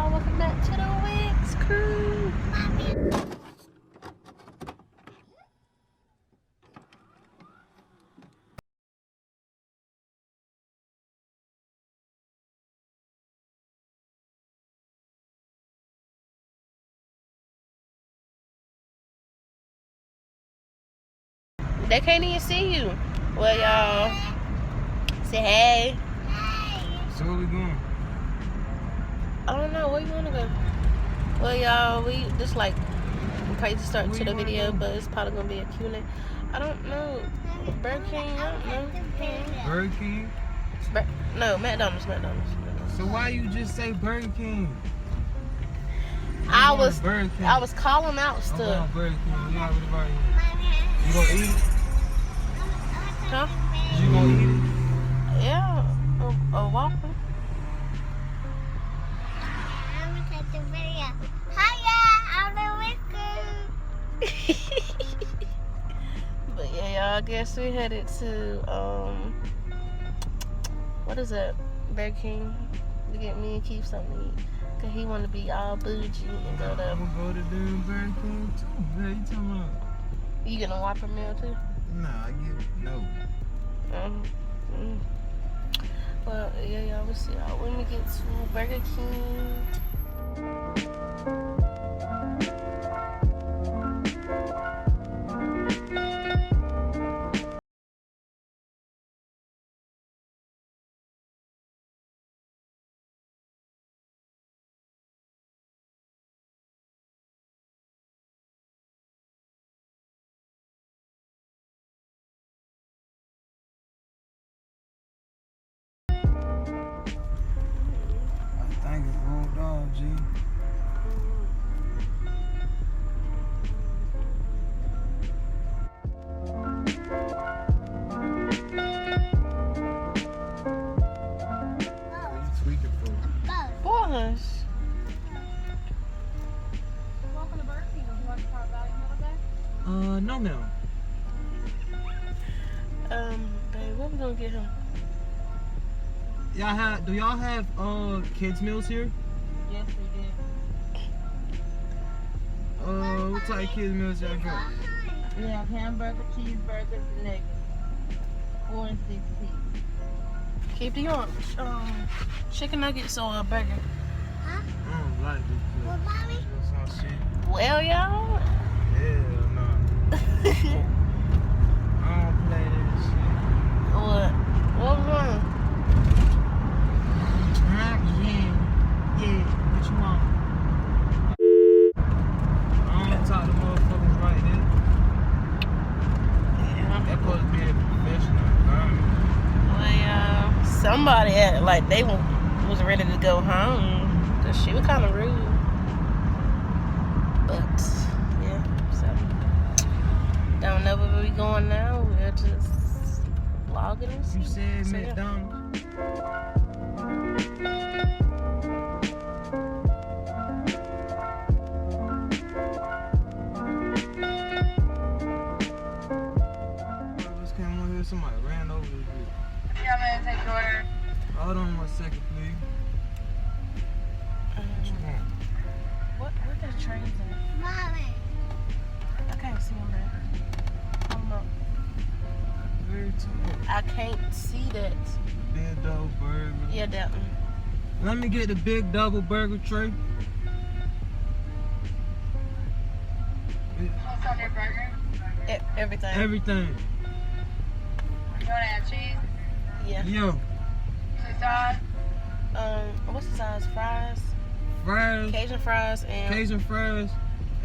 y'all, welcome back to the Wicks Crew. They can't even see you. Well, y'all, say hey. So where we going? I don't know, where you wanna go? Well, y'all, we just like crazy start to the video, but it's probably gonna be a Q&A. I don't know. Burger King, I don't know. Burger King? No, McDonald's. So why you just say Burger King? I was calling out stuff. I'm going Burger King. You already right here. You gonna eat it? Huh? You gonna eat it? Yeah, a Whopper. I'm gonna take the video. Hiya, I'm the Wicks Crew. But yeah, y'all, I guess we headed to what is that? Burger King to get me and Keith something to eat. Cause he wanna be all bougie and go to. I'm gonna go to damn Burger King too. What you talking about? You getting a Whopper meal too? Nah, I get no. Well, yeah, y'all, we'll see y'all when we get to Burger King. I think it's rolled off, G. What you tweaking for? For us. Welcome to Burger King. Would you like to try a value meal today? No, ma'am. Babe, what we gonna get him? Do y'all have kids meals here? Yes, we do. What type of kids meals y'all got? We have hamburger, cheeseburgers, and nuggets. 4 and 6 piece. Keith, do you want chicken nuggets or a burger? I don't like it. Well, mommy? Some shit. Well, y'all. Hell no. I don't play that shit. What? What was wrong? Yeah. What you want? I don't talk to motherfuckers like that. Yeah. That supposed to be a professional environment. Well, y'all, somebody acted like they was ready to go home. Cause she was kind of rude. But, yeah, so. Don't know where we going now. We're just vlogging and You said So, yeah. McDonald's. Just came on here, somebody ran over this bitch. Yeah, I'm gonna take your order. Hold on 1 second, please. What you want? What the trains at? Mommy. I can't see them there. I don't know. Very tall. I can't see that. Big double burger. Yeah, that one. Let me get the big double burger tray. What's on your burger? Everything. Everything. You wanna add cheese? Yeah. Yo, Cheese sauce? What's the size? Fries? fries, Cajun fries and Cajun fries,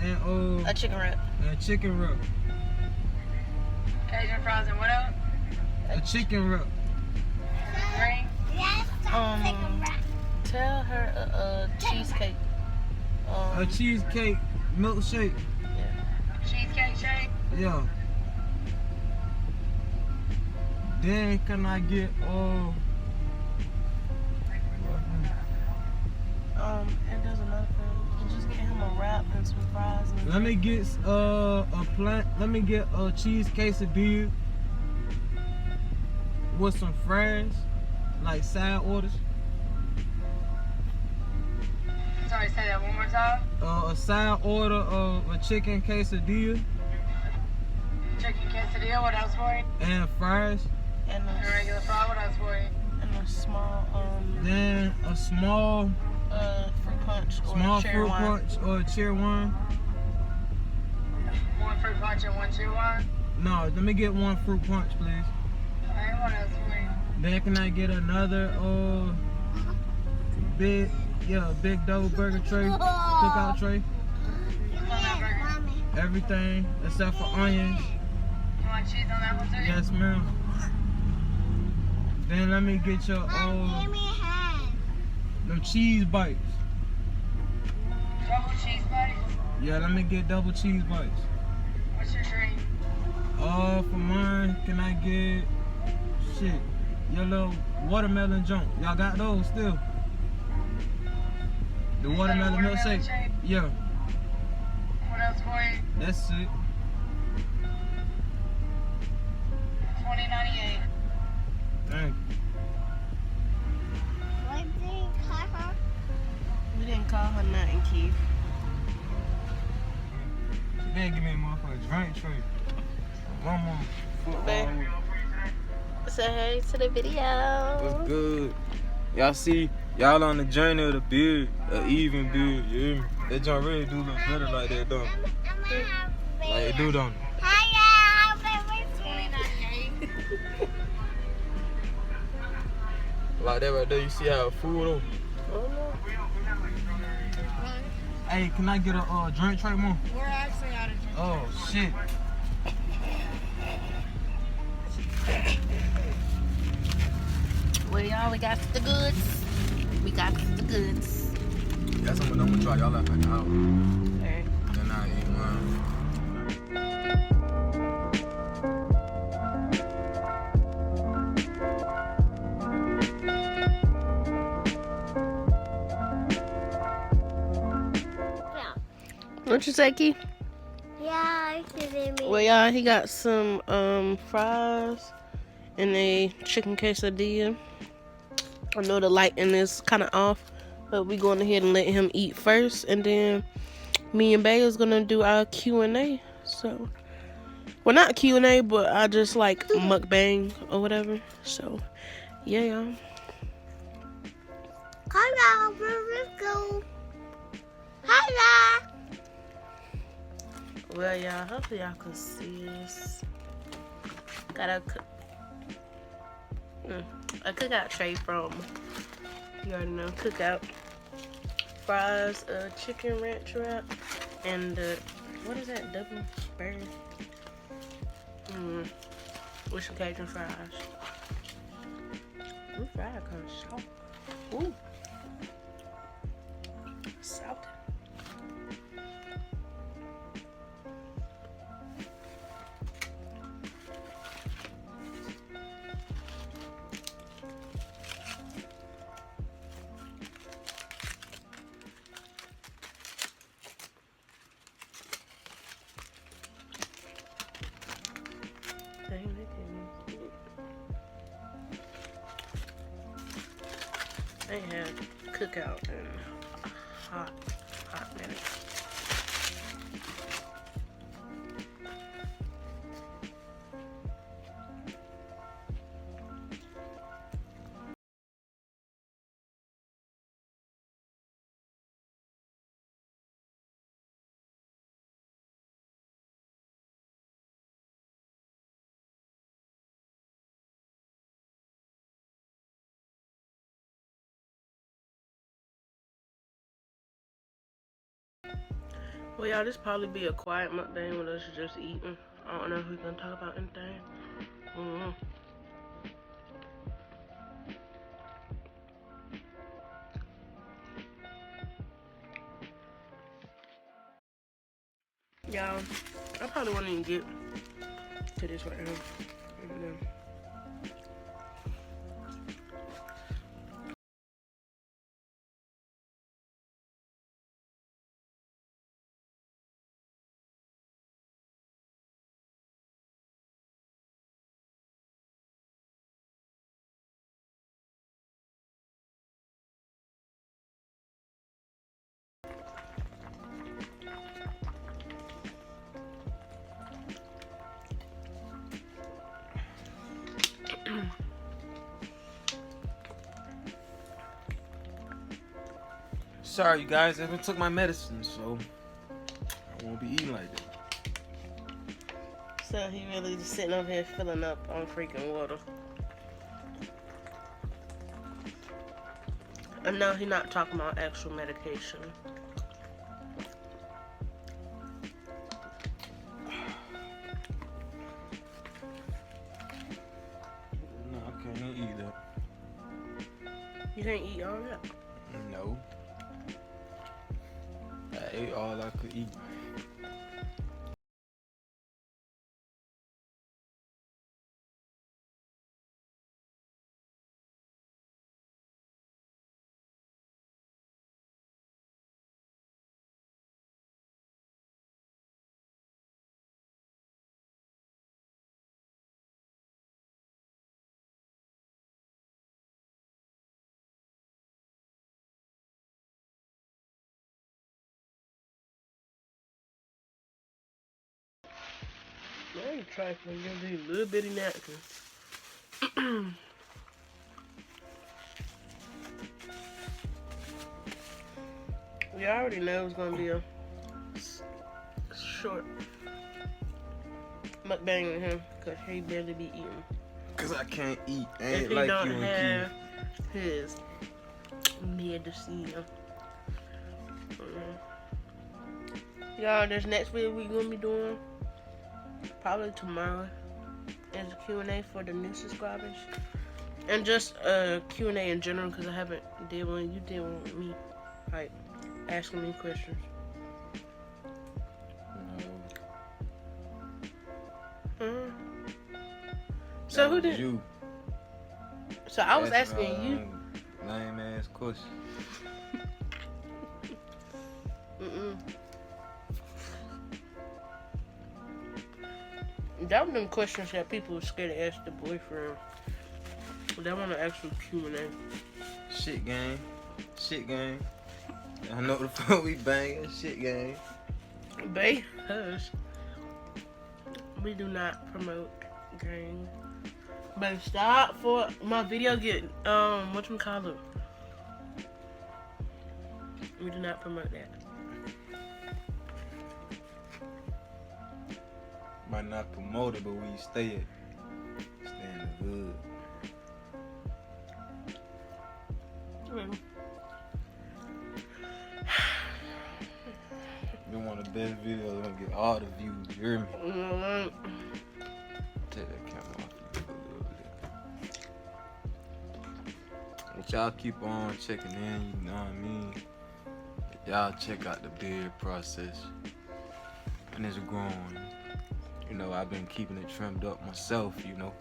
and a chicken wrap. chicken wrap. Cajun fries and what else? A chicken wrap. Green? Yes, Tell her a cheesecake. A cheesecake milkshake. Cheesecake shake? Yeah. Then can I get and there's another thing. You just get him a wrap and some fries. And let me get let me get a cheese quesadilla with some fries, like side orders. So Say that one more time. A side order of a chicken quesadilla. Chicken quesadilla, what else for you? And fries. And A regular fry, what else for you? and a small Then a small fruit punch or cherry wine. or cherry wine. One fruit punch and one cherry wine. No, let me get one fruit punch, please. Alright, what else for you? Then can I get another big double burger tray, cookout tray, On that burger. Mommy. everything except for onions. You want cheese on that one too? Yes, ma'am. Then let me get your Mom, give me a hand. them cheese bites. Double cheese bites. Yeah, let me get double cheese bites. What's your drink? For mine, can I get your little watermelon junk? Y'all got those still? The watermelon milkshake? shake? Yeah, What else for you? that's it. $20.98. Thank you. What did you call her? We didn't call her nothing, Keith. Then give me a motherfucking drink tray. One more. Man. Say hey to the video. What's good? Y'all see, y'all on the journey of the beard, an even beard, you hear me? That joint really do look better like that, don't it? Like it do, don't it? Hiya, I've been with you. Like that right there, you see how food though? Oh, no. Hey, can I get a drink tray more? We're actually out of drink. Oh, shit. Well, y'all, we got the goods. We got the goods. That's something I'm gonna try y'all out right now. Alright. Then I eat mine. What you say, Keith? Yeah, you did me. Well, y'all, he got some fries and a chicken quesadilla. I know the lighting is kind of off, but we going ahead and let him eat first, and then me and Bay is gonna do our Q&A. So, well, not Q&A, but I just like mukbang or whatever. So, yeah, y'all. Hello, let's go. Hello. Well, y'all, hopefully y'all can see this. Got a cookout tray from, you already know, Cookout. Fries, chicken ranch wrap, and what is that, double burger? With some Cajun fries. Ooh, fries kind of soft. Ooh. Salty. Dang, they didn't. They had Cookout in hot minute. Well, y'all, this probably be a quiet mukbang with us just eating. I don't know if we gonna talk about anything. Y'all, I probably won't even get to this right now. sorry, you guys. I haven't took my medicine, so I won't be eating like that. So he really just sitting over here filling up on freaking water. And no, he's not talking about actual medication. No, I can't eat that. You can't eat all that. No. I ate all I could eat. I ain't trifling. Give me a little bitty napkin. We already know it's gonna be a short mukbang with him because he barely be eating. Cause I can't eat. I If ain't he like don't you and have Keith. his medicine. Y'all, this next video we gonna be doing probably tomorrow is a Q&A for the new subscribers. And just Q&A in general because I haven't did one. You did one with me. Like, asking me questions. No. So who did? You. So I was That's asking you. Lame ass question. That was them questions that people were scared to ask the boyfriend. That one an actual Q&A. Shit game. Shit game. I know the phone we banging. Shit game. Babe, hush. We do not promote gang. But stop for my video get whatchamacallit. We do not promote that. Might not promote it, but where you stay at. Stay in the hood. Been one of the best videos. Gonna get all the views. You hear me? Take that camera off you a little bit. But y'all keep on checking in. You know what I mean? Y'all check out the beard process, and it's growing. You know, I've been keeping it trimmed up myself. You know.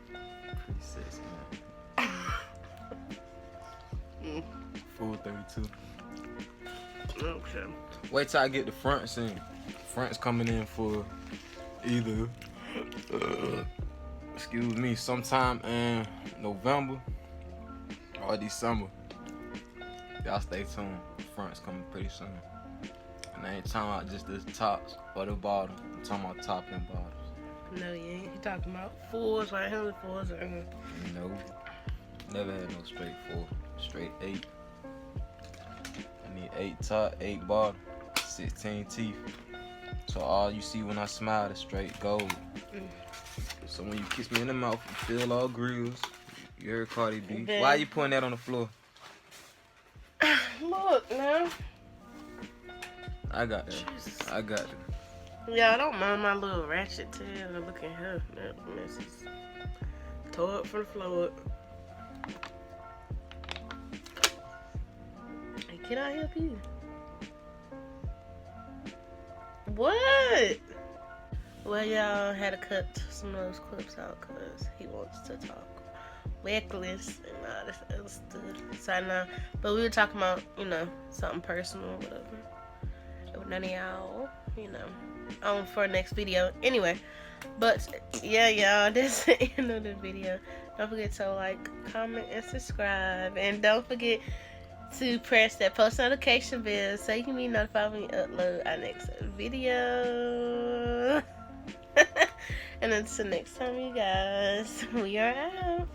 Pretty sexy, man. Full 32. Okay. Wait till I get the fronts in. Fronts coming in for either, excuse me, sometime in November or December. Y'all stay tuned. The fronts coming pretty soon. And I ain't talking about just the tops or the bottom. I'm talking about top and bottoms. No, you ain't. He talking about fours right here, fours right here. No. Never had no straight 4. Straight 8. I need 8 top, 8 bottom, 16 teeth. So all you see when I smile is straight gold. So when you kiss me in the mouth, you feel all grills. You heard Cardi B. Ben. Why you putting that on the floor? Look, now. I got that. Jesus. I got that. Yeah, I don't mind my little ratchet tail. Look at her. That mess is tore up from the floor up. Hey, can I help you? What? Well, y'all had to cut some of those clips out because he wants to talk reckless and all this other stuff. So I know, but we were talking about, you know, something personal or whatever. With none of y'all, you know, on for next video. Anyway, but yeah, y'all, that's the end of the video. Don't forget to like, comment, and subscribe. And don't forget to press that post notification bell so you can be notified when we upload our next video. And until next time, you guys, we are out.